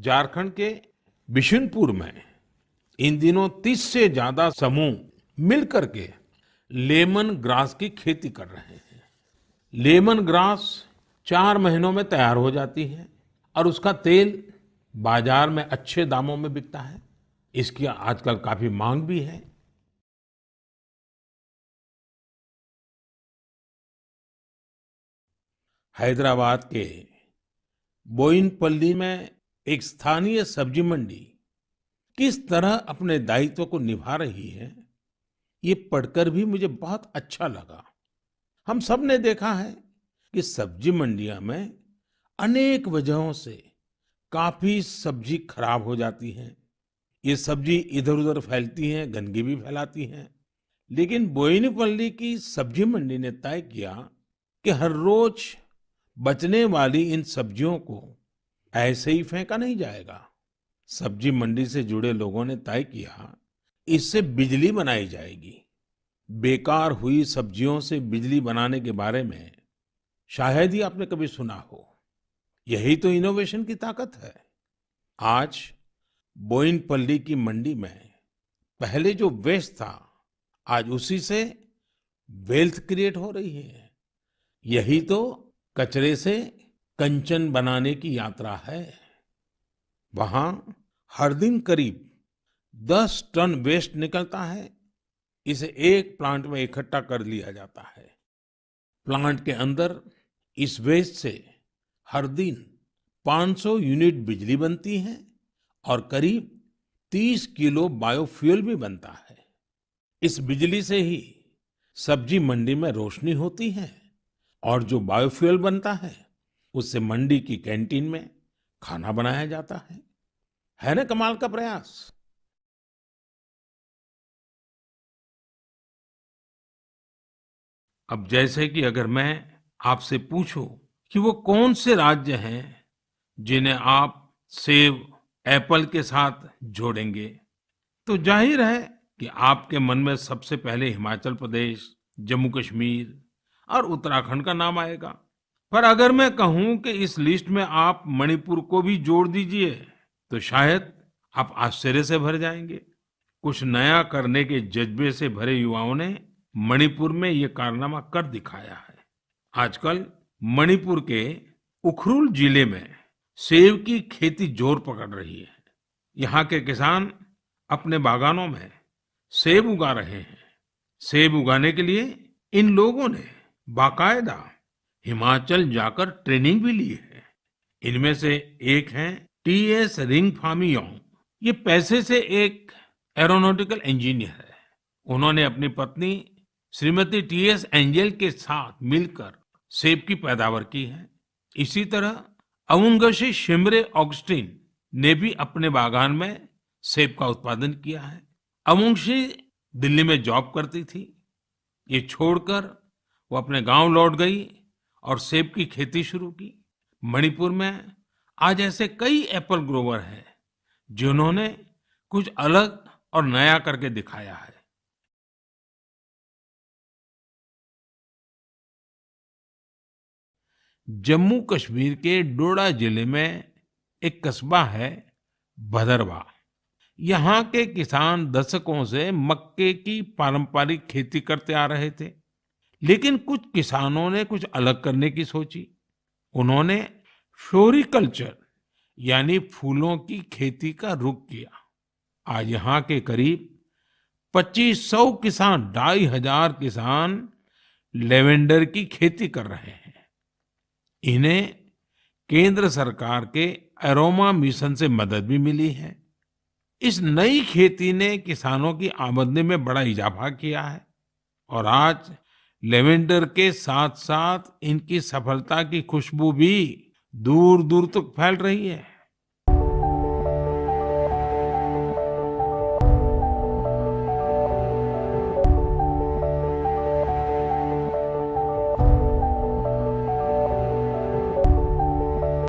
झारखंड के बिशुनपुर में इन दिनों 30 से ज्यादा समूह मिलकर के लेमन ग्रास की खेती कर रहे हैं। लेमन ग्रास 4 महीनों में तैयार हो जाती है और उसका तेल बाजार में अच्छे दामों में बिकता है। इसकी आजकल काफी मांग भी है। हैदराबाद के बोयिनपल्ली में एक स्थानीय सब्जी मंडी किस तरह अपने दायित्व को निभा रही है, ये पढ़कर भी मुझे बहुत अच्छा लगा। हम सब ने देखा है कि सब्जी मंडियां में अनेक वजहों से काफी सब्जी खराब हो जाती है। ये सब्जी इधर-उधर फैलती हैं, गंदगी भी फैलाती हैं। लेकिन बोयिनपल्ली की सब्जी मंडी ने तय किया कि हर रोज बचने वाली इन सब्जियों को ऐसे ही फेंका नहीं जाएगा। सब्जी मंडी से जुड़े लोगों ने तय किया, इससे बिजली बनाई जाएगी। बेकार हुई सब्जियों से बिजली बनाने के बारे में शायद ही आपने कभी सुना हो। यही तो इनोवेशन की ताकत है। आज बोयिनपल्ली की मंडी में पहले जो वेस्ट था, आज उसी से वेल्थ क्रिएट हो रही है। यही तो कचरे से कंचन बनाने की यात्रा है। वहां हर दिन करीब 10 टन वेस्ट निकलता है। इसे एक प्लांट में इकट्ठा कर लिया जाता है। प्लांट के अंदर इस वेस्ट से हर दिन 500 यूनिट बिजली बनती है और करीब 30 किलो बायोफ्यूल भी बनता है। इस बिजली से ही सब्जी मंडी में रोशनी होती है और जो बायोफ्यूल बनता है उससे मंडी की कैंटीन में खाना बनाया जाता है ना कमाल का प्रयास। अब जैसे कि अगर मैं आपसे पूछूं कि वो कौन से राज्य हैं जिन्हें आप सेब एप्पल के साथ जोड़ेंगे, तो जाहिर है कि आपके मन में सबसे पहले हिमाचल प्रदेश, जम्मू कश्मीर और उत्तराखंड का नाम आएगा। पर अगर मैं कहूं कि इस लिस्ट में आप मणिपुर को भी जोड़ दीजिए, तो शायद आप आश्चर्य से भर जाएंगे। कुछ नया करने के जज्बे से भरे युवाओं ने मणिपुर में ये कारनामा कर दिखाया है। आजकल मणिपुर के उखरुल जिले में सेब की खेती जोर पकड़ रही है। यहाँ के किसान अपने बागानों में सेब उगा रहे हैं। सेब उगाने के लिए इन लोगों ने बाकायदा हिमाचल जाकर ट्रेनिंग भी ली है। इनमें से एक हैं टीएस रिंगफामीयोंग। ये पैसे से एक एरोनॉटिकल इंजीनियर है। उन्होंने अपनी पत्नी श्रीमती टीएस एंजल के साथ मिलकर सेब की पैदावार की है। इसी तरह अवुंगशी शिमरे ऑगस्टिन ने भी अपने बागान में सेब का उत्पादन किया है। अवुंगशी दिल्ली में जॉब करती थी। ये छोड़कर वो अपने गांव लौट गई और सेब की खेती शुरू की। मणिपुर में आज ऐसे कई एप्पल ग्रोवर हैं जिन्होंने कुछ अलग और नया करके दिखाया है। जम्मू कश्मीर के डोडा जिले में एक कस्बा है भदरवा। यहाँ के किसान दशकों से मक्के की पारंपरिक खेती करते आ रहे थे। लेकिन कुछ किसानों ने कुछ अलग करने की सोची। उन्होंने फ्लोरिकल्चर यानी फूलों की खेती का रुख किया। आज यहाँ के करीब 2500 किसान, 2500 किसान लेवेंडर की खेती कर रहे हैं। इन्हें केंद्र सरकार के एरोमा मिशन से मदद भी मिली है। इस नई खेती ने किसानों की आमदनी में बड़ा इजाफा किया है और आज लेवेंडर के साथ साथ इनकी सफलता की खुशबू भी दूर दूर तक फैल रही है।